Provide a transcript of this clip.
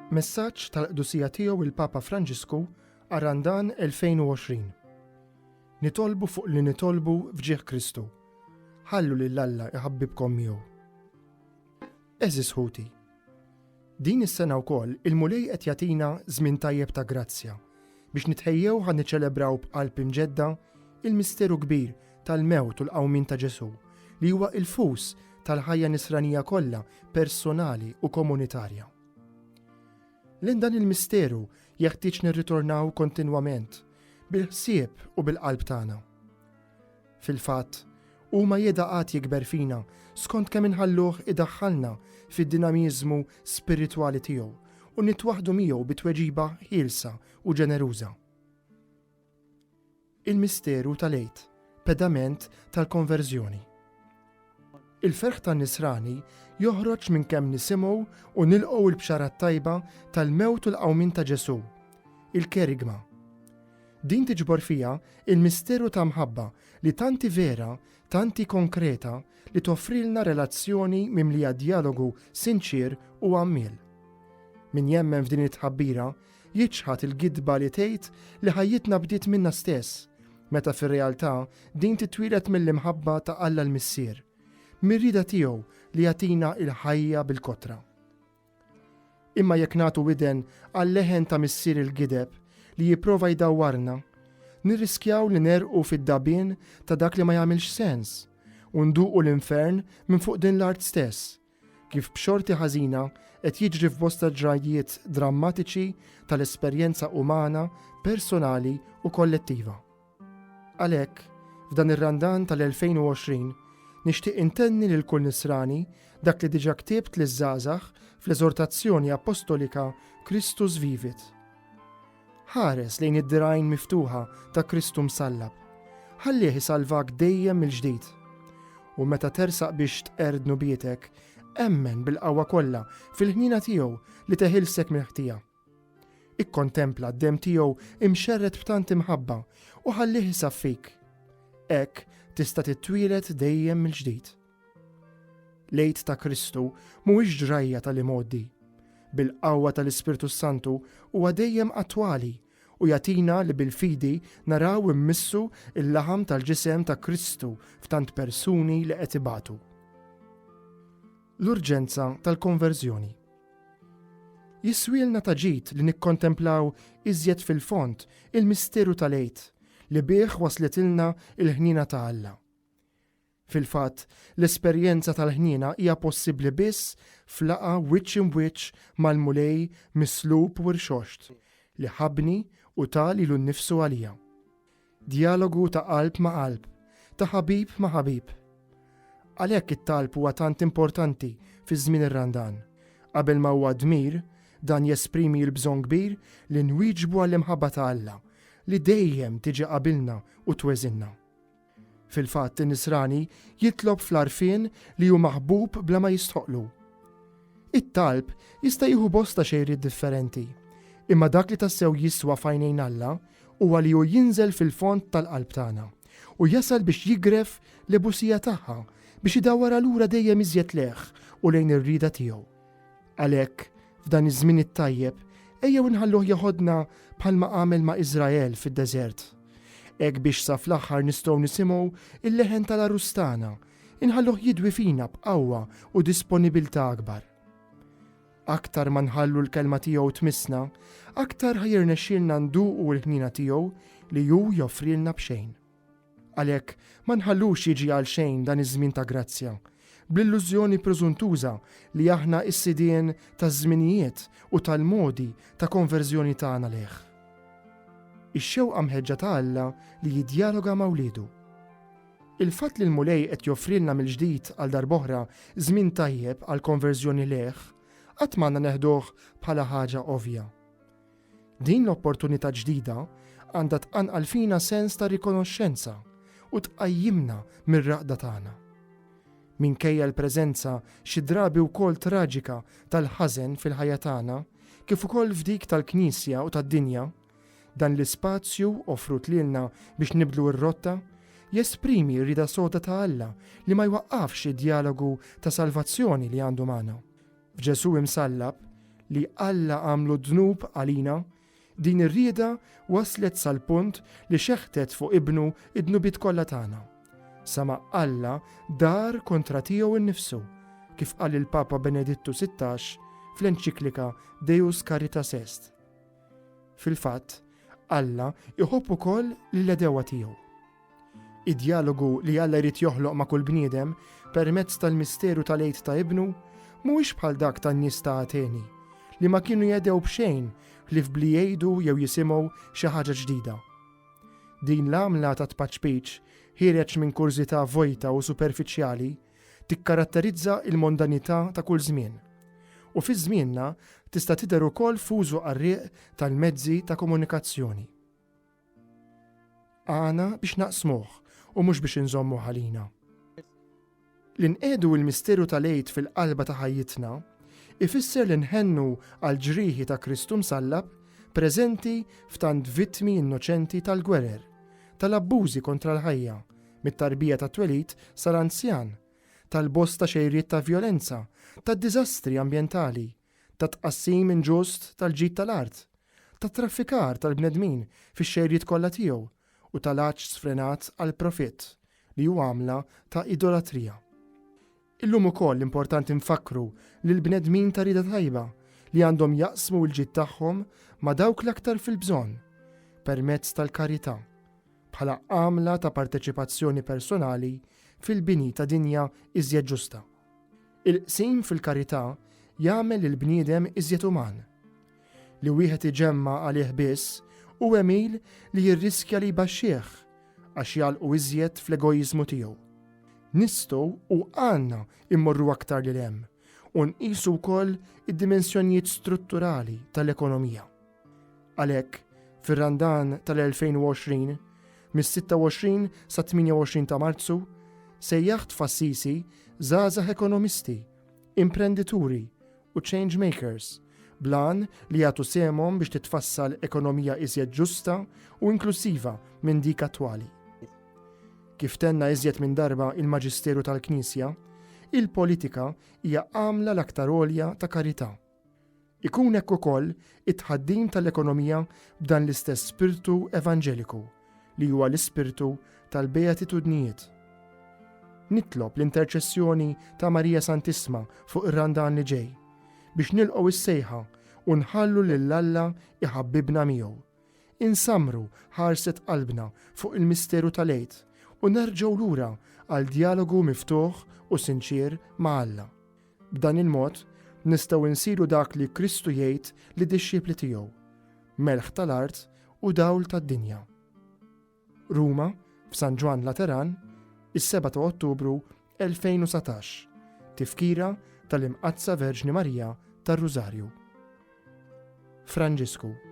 Messaġġ tal-Qdusija tiegħu il-Papa Franġisku għal Randan 2020. Nitolbu fuq li nitolbu f'ġieħ Kristu. Ħallu lil Alla iħabbibkom miegħu. Eżis ħuti. Din is-sena wkoll il-mulej qed jagħtina żmien tajjeb ta' grazzja biex nitħejjew ħan niċċelebraw b'qalb imġedda il-misteru kbir tal-mewt u l-qawmin ta' Ġesu li huwa il-fus tal-ħajja nisranija kollha personali u komunitarja. Lejn dan il-misteru jeħtieġ nirritornaw kontinwament bil-ħsieb u bil-qalb tagħna. Fil-fatt, huma jedaqat jikber fina skont kemm inħalluh idaħħalna fid-dinamiżmu spiritwali tiegħu u nitwaħdu miegħu bitweġiba ħielsa u ġeneruża. Il-misteru tal-għid, pedament tal-konverżjoni. Il-ferħ tan-nisrani joħroġ minn kemm nisimgħu u nilqgħu l-bxarat tajba tal-mewt u l-qawmin ta' Ġesu, il-kerigma. Din tiġbor fija il-misteru ta' mħabba li tanti vera, tanti konkreta li toffrilna relazzjoni mimlija dialogu sinċir u għammil. Min jemmen f'din it-tħabbira jiġħad il-gidba li tgħid li ħajjitna bdiet minna stess, meta fir-realtà din titwilet mill-imħabba ta' Alla l-Missier, mir-rida tiegħu li jagħtina il-ħajja bil-kotra. Imma jekk nagħtu widen għal-leħen ta' missier il-gideb li jipprova jdawwarna, nirriskjaw li nerqu fid-dabien ta' dak li ma jagħmilx sens u nduqu l-infern minn fuq din l-art stess, kif b'xorti ħażina qed jiġri f'bosta ġrajiet drammatiċi tal-esperjenza umana, personali u kollettiva. Għalhekk, f'dan ir-Randan tal-2020 nixtieq intenni lil kull nisrani dak li diġà ktibt liż-żgħażagħ fl-eżortazzjoni apostolika Christus Vivit. Ħares lejn id-dirgħin miftuħa ta' Kristu msallab. Ħallih isalvak dejjem mill-ġdid. U meta tersaq biex tqerd nubietek, emmen bil-qawwa kollha fil-ħnina tiegħu li teħilsek mill-ħtija. Ikkontempla d-dem tiegħu imxerret b'tant imħabba u ħallih isaffik. Hekk tista' titwieled dejjem mill-ġdid. L-għid ta' Kristu mhuwiex ġrajja tal-imoddi. Bil-qawwa tal-Ispirtu Santu huwa dejjem attwali u jagħtina li bil-fidi naraw immissu il-laħam tal-ġisem ta' Kristu f'tant persuni li qed ibatu. L-urġenza tal-konverżjoni. Jiswielna ta' ġid li nikkontemplaw iżjed fil-font il-misteru tal-għid li bih wasletilna il-ħnina ta' Alla. Fil-fatt, l-esperjenza tal-ħnina hija possibbli biss f'laqa wiċċ imwiċċ mal-mulej mislub u rxoxt li ħabni u tal ilu nnifsu għalija. Dialogu ta' qalb ma' qalb, ta' ħabib ma' ħabib. Għalhekk it-talb huwa tant importanti fi żmien ir-Randan. Qabel ma huwa dmir, dan jesprimi l-bżonn kbir li nwieġbu għall-imħabba ta' Alla li dejjem tiġi qabilna u tweżinna. Fil-fatt in-nisrani jitlob fl-arfien li hu maħbub bla ma jistħoqlu. It-talb jista' jieħu bosta xejriet differenti, imma dak li tassew jiswa f'għajnejn Alla huwa li hu jinżel fil-font tal-qalb tagħna u jasal biex jigref l-ebusija tagħha biex idawwar lura dejjem iżjed leħ u lejn ir-rieda tiegħu. Għalhekk f'dan iż-żmien it-tajjeb ejjew inħalluh jaħodna bħalma għamel ma' Iżrael fid-deżert. Hekk biex sa fl-aħħar nistgħu nisimgħu il-leħen tal-arustana, inħalluh jidwi fina b'qawwa u disponibilità akbar. Aktar ma nħallu l-kelma tiegħu tmissna, aktar ħajirnexxielna nduqu l-ħnina tiegħu li hu joffrilna b'xejn. Għalhekk ma nħallux jiġi għal xejn dan iż-żmien ta' grazzja, bl-illużjoni preżuntuża li aħna s-sidien taż-żminijiet u tal-modi ta' konverżjoni tagħna leħ. Ix-xewqa mħeġġa ta' Alla li jiddialoga ma' wliedu. Il-fatt li l-mulej qed joffrilna mill-ġdid għal darb'oħra żmien tajjeb għal konverżjoni leħ qatt m'għandna neħduh bħala ħaġa ovvja. Din l-opportunità ġdida għandha tqanqal fina sens ta' rikonoxxenza u tqajjimna mir-raqda tagħna. Minkejja l-preżenza xi drabi wkoll traġika tal-ħażen fil-ħajja tagħna, kif ukoll f'dik tal-Knisja u tad-dinja, dan l-ispazju offrut lilna biex nibdlu r-rotta jesprimi r-rida soda ta' Alla li ma jwaqqafx id-dialogu ta' salvazzjoni li għandu magħna. F'Ġesu imsallab li Alla għamlu dnub għalina, din ir-rieda waslet sal-punt li xeħtet fuq ibnu id-dnubiet kollha tagħna. Sama Alla dar kontra tiegħu innifsu, kif qal il-Papa Benedittu 16 fl-enċiklika Deus Caritas Est. Fil-fatt, Alla iħobb ukoll lill-edewa tiegħu. Id-dialogu li Alla jrid joħloq ma' kull bniedem permezz tal-misteru tal-għid ta' ibnu mhuwiex bħal dak tan-nies ta' Ateni li ma kienu jedew b'xejn li fbli jgħidu jew jisimgħu xi ħaġa ġdida. Din l-għamla ta' tpaċpiċ ħireġ minn kurżità vojta u superfiċjali tikkaratterizza il-mondanità ta' kull żmien. U fi żmienna tista' tidher ukoll f'użu qarrieq tal-mezzi ta' komunikazzjoni. Għana biex naqsmuh u mhux biex inżommu ħalina. L-inqedu l-misteru tal-għid fil-qalba ta' ħajjitna ifisser li nħennu għal ġrieħi ta' Kristu msallab preżenti f'tant vittmi innoċenti tal-gwerer, tal-abbużi kontra l-ħajja, mit-tarbija ta' twelid sal-anzjan, tal-bosta xejriet ta' violenza, tad-diżastri ambjentali, ta' tqassim inġust tal-ġid tal-art, ta' traffikar tal-bnedmin fix-xejriet kollha tiegħu u tal-għaġġ sfrenat għal profitt li hu għamla ta' idolatrija. Illum ukoll importanti nfakru li l-bnedmin ta' rida tajba li għandhom jaqsmu l-ġid tagħhom ma' dawk l-aktar fil-bżonn permezz tal-karità bħala għamla ta' parteċipazzjoni personali fil-bini ta' dinja iżjed ġusta. Il-qsim fil-karità jagħmel il-bniedem iżjed uman. Li wieħed iġemma għalih biss u emil li jirriskja li jbaxxih għax jalqu iżjed fl-egoizmu tiegħu. Nistgħu u għandna immorru aktar lil hemm u nqisu wkoll id-dimensjonijiet strutturali tal-ekonomija. Għalhekk, fir-Randan tal-2020, mis-26 sa 28 ta' Marzu, sejjaħt f'Assisi żgħażagħ ekonomisti, imprendituri u change makers blan li jagħtu semhom biex titfassal ekonomija iżjed ġusta u inklusiva minn dik attwali. Kif tenna iżjed minn darba il-Maġisteru tal-Knisja, il-politika hija għamla l-aktar għolja ta' karità. Ikun hekk ukoll it-tħaddim tal-ekonomija b'dan l-istess spirtu evanġeliku li huwa l-ispirtu tal-beatitudnijiet. Nitlob l-interċessjoni ta' Marija Santissima fuq ir-Randan li ġej biex nilqgħu is-sejħa u nħallu lil Alla iħabbibna miegħu. Insamru ħarset qalbna fuq il-misteru tal-għid u nerġgħu lura għal dialogu miftuħ u sinċir ma' Alla. B'dan il-mod nistgħu insiru dak li Kristu jgħid li dixxipli tiegħu, melħ tal-art u dawl tad-dinja. Ruma, f'San Ġwan Lateran, is-7 ta' Ottubru 2017, tifkira tal-Imqazza Verġni Marija tar-Rużarju. Franġisku.